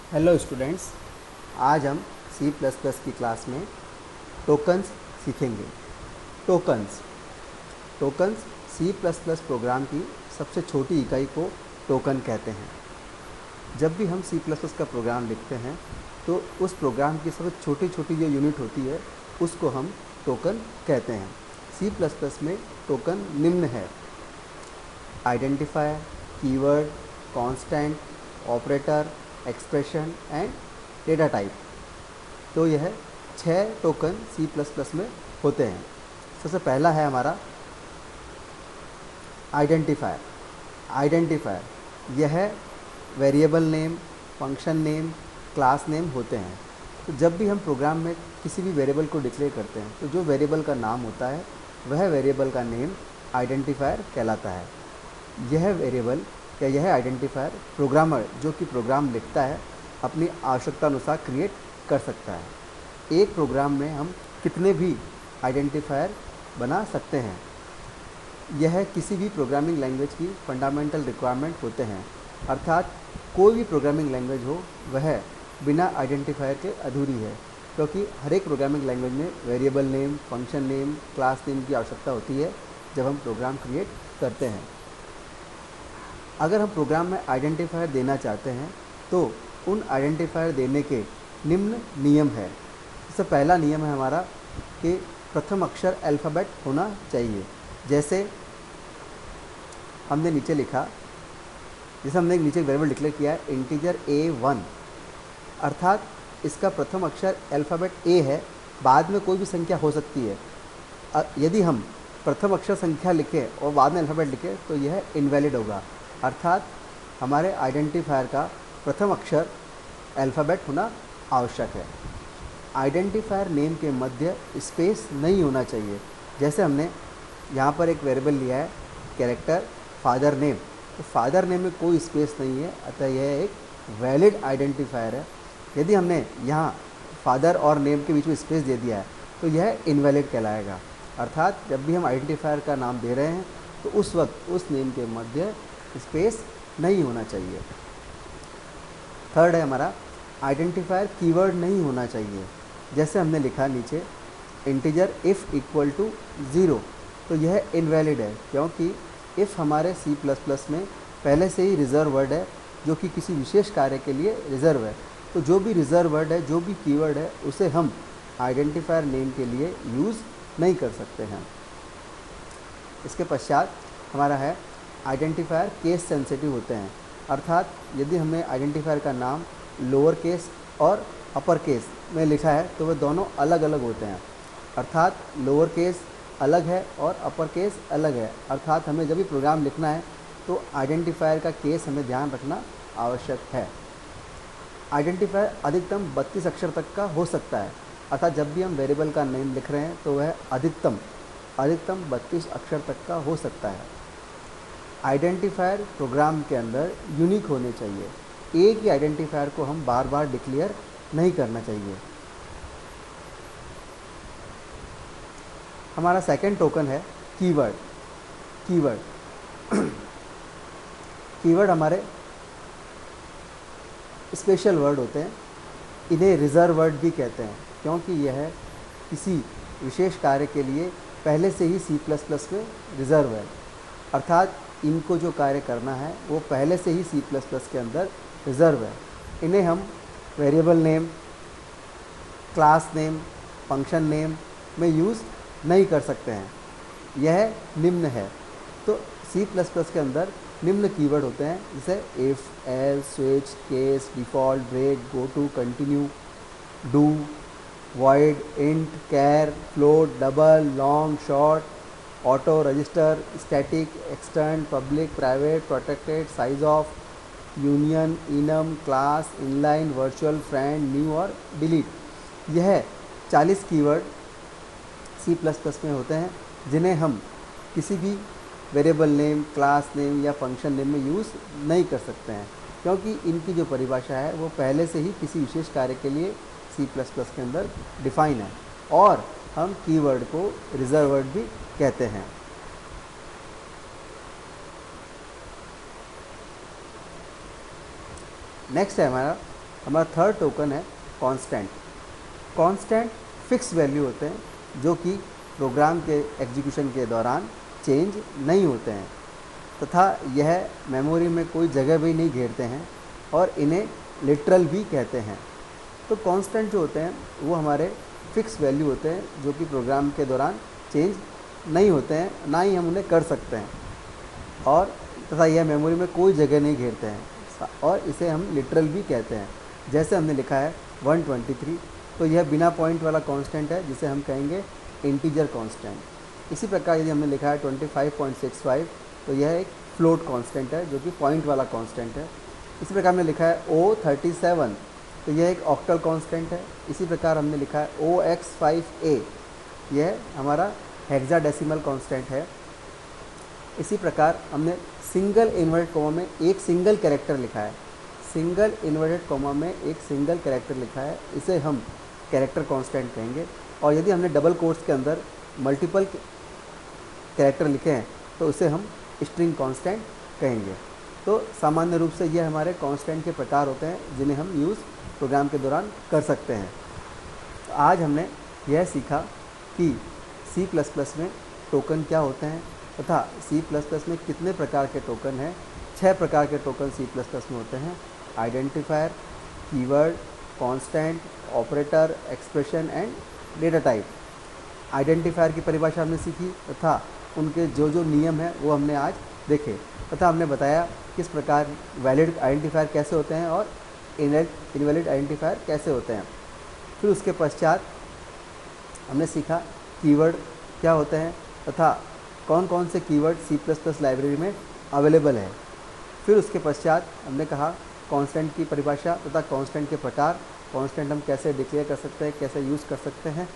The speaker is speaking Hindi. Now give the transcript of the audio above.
हेलो स्टूडेंट्स, आज हम सी प्लस प्लस की क्लास में टोकन्स सीखेंगे। Tokens tokens C plus plus program की सबसे छोटी इकाई को टोकन कहते हैं। जब भी हम सी प्लस प्लस का प्रोग्राम लिखते हैं तो उस प्रोग्राम की सबसे छोटी छोटी जो यूनिट होती है उसको हम टोकन कहते हैं। सी प्लस प्लस में टोकन निम्न है: identifier, keyword, constant, operator, expression and data type. तो यह 6 टोकन सी प्लस प्लस में होते हैं। सबसे पहला है हमारा आइडेंटिफायर। आइडेंटिफायर यह variable name, function name, class name होते हैं। तो जब भी हम प्रोग्राम में किसी भी वेरिएबल को डिक्लेयर करते हैं तो जो वेरिएबल का नाम होता है वह वेरिएबल का नेम आइडेंटिफायर कहलाता है। यह वेरिएबल या यह आइडेंटिफायर प्रोग्रामर जो कि प्रोग्राम लिखता है अपनी आवश्यकता अनुसार क्रिएट कर सकता है। एक प्रोग्राम में हम कितने भी आइडेंटिफायर बना सकते हैं। यह किसी भी प्रोग्रामिंग लैंग्वेज की फंडामेंटल रिक्वायरमेंट होते हैं, अर्थात कोई भी प्रोग्रामिंग लैंग्वेज हो वह बिना आइडेंटिफायर के अधूरी है, क्योंकि हर एक प्रोग्रामिंग लैंग्वेज में variable name, function name, class name की आवश्यकता होती है जब हम प्रोग्राम क्रिएट करते हैं। अगर हम प्रोग्राम में आइडेंटिफायर देना चाहते हैं तो उन आइडेंटिफायर देने के निम्न नियम है। सबसे पहला नियम है हमारा कि प्रथम अक्षर अल्फ़ाबेट होना चाहिए। जैसे हमने नीचे लिखा, जैसे हमने नीचे वेरिएबल डिक्लेयर किया है इंटीजर A1, अर्थात इसका प्रथम अक्षर अल्फ़ाबेट A है। बाद में कोई भी संख्या हो सकती है। यदि हम प्रथम अक्षर संख्या लिखें और बाद में अल्फ़ाबेट लिखें तो यह इनवैलिड होगा, अर्थात हमारे आइडेंटिफायर का प्रथम अक्षर अल्फ़ाबेट होना आवश्यक है। आइडेंटिफायर नेम के मध्य स्पेस नहीं होना चाहिए। जैसे हमने यहाँ पर एक वेरिएबल लिया है कैरेक्टर फादर नेम, तो फादर नेम में कोई स्पेस नहीं है, अतः यह एक वैलिड आइडेंटिफायर है। यदि हमने यहाँ फादर और नेम के बीच में स्पेस दे दिया है तो यह इनवैलिड कहलाएगा, अर्थात जब भी हम आइडेंटिफायर का नाम दे रहे हैं तो उस वक्त उस नेम के मध्य स्पेस नहीं होना चाहिए। थर्ड है हमारा आइडेंटिफायर कीवर्ड नहीं होना चाहिए। जैसे हमने लिखा नीचे इंटीजर इफ़ इक्वल टू 0, तो यह इनवैलिड है, क्योंकि इफ़ हमारे सी प्लस प्लस में पहले से ही रिज़र्व वर्ड है जो कि किसी विशेष कार्य के लिए रिज़र्व है। तो जो भी रिज़र्व वर्ड है, जो भी कीवर्ड है, उसे हम आइडेंटिफायर नेम के लिए यूज़ नहीं कर सकते हैं। इसके पश्चात हमारा है आइडेंटिफायर केस सेंसिटिव होते हैं, अर्थात यदि हमने आइडेंटिफायर का नाम लोअर केस और अपर केस में लिखा है तो वह दोनों अलग अलग होते हैं, अर्थात लोअर केस अलग है और अपर केस अलग है। अर्थात हमें जब भी प्रोग्राम लिखना है तो आइडेंटिफायर का केस हमें ध्यान रखना आवश्यक है। आइडेंटिफायर अधिकतम 32 अक्षर तक का हो सकता है, अर्थात जब भी हम वेरिएबल का नेम लिख रहे हैं तो वह अधिकतम 32 अक्षर तक का हो सकता है। आइडेंटिफायर प्रोग्राम के अंदर यूनिक होने चाहिए। एक ही आइडेंटिफायर को हम बार बार डिक्लेयर नहीं करना चाहिए। हमारा सेकंड टोकन है कीवर्ड। कीवर्ड कीवर्ड हमारे स्पेशल वर्ड होते हैं। इन्हें रिज़र्व वर्ड भी कहते हैं, क्योंकि यह किसी विशेष कार्य के लिए पहले से ही सी प्लस प्लस में रिज़र्व है, अर्थात इनको जो कार्य करना है वो पहले से ही सी प्लस प्लस के अंदर रिज़र्व है। इन्हें हम variable name, class name, function name में यूज़ नहीं कर सकते हैं। यह निम्न है। तो सी प्लस प्लस के अंदर निम्न कीवर्ड होते हैं, जैसे if, else, switch, case, default, break, go to, continue, do, void, int, char, float, double, long, short, auto, register, static, extern, public, private, protected, size of, union, enum, class, inline, virtual, friend, new और डिलीट। यह 40 कीवर्ड सी प्लस प्लस में होते हैं, जिन्हें हम किसी भी वेरिएबल नेम, क्लास नेम या फंक्शन नेम में यूज़ नहीं कर सकते हैं, क्योंकि इनकी जो परिभाषा है वो पहले से ही किसी विशेष कार्य के लिए सी प्लस प्लस के अंदर डिफाइन है, और हम कीवर्ड को रिज़र्व वर्ड भी कहते हैं। नेक्स्ट है हमारा हमारा थर्ड टोकन है कांस्टेंट। कांस्टेंट फिक्स वैल्यू होते हैं जो कि प्रोग्राम के एग्जीक्यूशन के दौरान चेंज नहीं होते हैं तथा यह मेमोरी में कोई जगह भी नहीं घेरते हैं और इन्हें लिटरल भी कहते हैं। तो कांस्टेंट जो होते हैं वो हमारे फिक्स वैल्यू होते हैं जो कि प्रोग्राम के दौरान चेंज नहीं होते हैं, ना ही हम उन्हें कर सकते हैं, और तथा यह मेमोरी में कोई जगह नहीं घेरते हैं और इसे हम लिटरल भी कहते हैं। जैसे हमने लिखा है 123, तो यह बिना पॉइंट वाला कांस्टेंट है जिसे हम कहेंगे इंटीजर कांस्टेंट। इसी प्रकार यदि हमने लिखा है 25.65, तो यह एक फ्लोट कांस्टेंट है जो कि पॉइंट वाला कांस्टेंट है। इसी प्रकार हमने लिखा है O37, तो यह एक ऑक्टल कांस्टेंट है। इसी प्रकार हमने लिखा है OX5A, यह हमारा हेक्साडेसिमल कांस्टेंट है। इसी प्रकार हमने सिंगल इन्वर्टेड कॉमा में एक सिंगल कैरेक्टर लिखा है, सिंगल इन्वर्टेड कॉमा में एक सिंगल कैरेक्टर लिखा है, इसे हम कैरेक्टर कांस्टेंट कहेंगे। और यदि हमने डबल कोट्स के अंदर मल्टीपल कैरेक्टर लिखे हैं तो उसे हम स्ट्रिंग कांस्टेंट कहेंगे। तो सामान्य रूप से ये हमारे कांस्टेंट के प्रकार होते हैं जिन्हें हम यूज़ प्रोग्राम के दौरान कर सकते हैं। तो आज हमने यह सीखा कि C++ में टोकन क्या होते हैं तथा C++ में कितने प्रकार के टोकन हैं। 6 प्रकार के टोकन C++ में होते हैं: identifier, keyword, constant, operator, expression and data type. Identifier की परिभाषा हमने सीखी तथा उनके जो जो नियम हैं वो हमने आज देखे तथा हमने बताया किस प्रकार वैलिड आइडेंटिफायर कैसे होते हैं और इनवैलिड आइडेंटिफायर कैसे होते हैं। फिर उसके पश्चात हमने सीखा कीवर्ड क्या होते हैं तथा कौन कौन से कीवर्ड C++ लाइब्रेरी में अवेलेबल है। फिर उसके पश्चात हमने कहा कांस्टेंट की परिभाषा तथा कांस्टेंट के प्रकार, कांस्टेंट हम कैसे डिक्लेयर कर सकते हैं, कैसे यूज़ कर सकते हैं।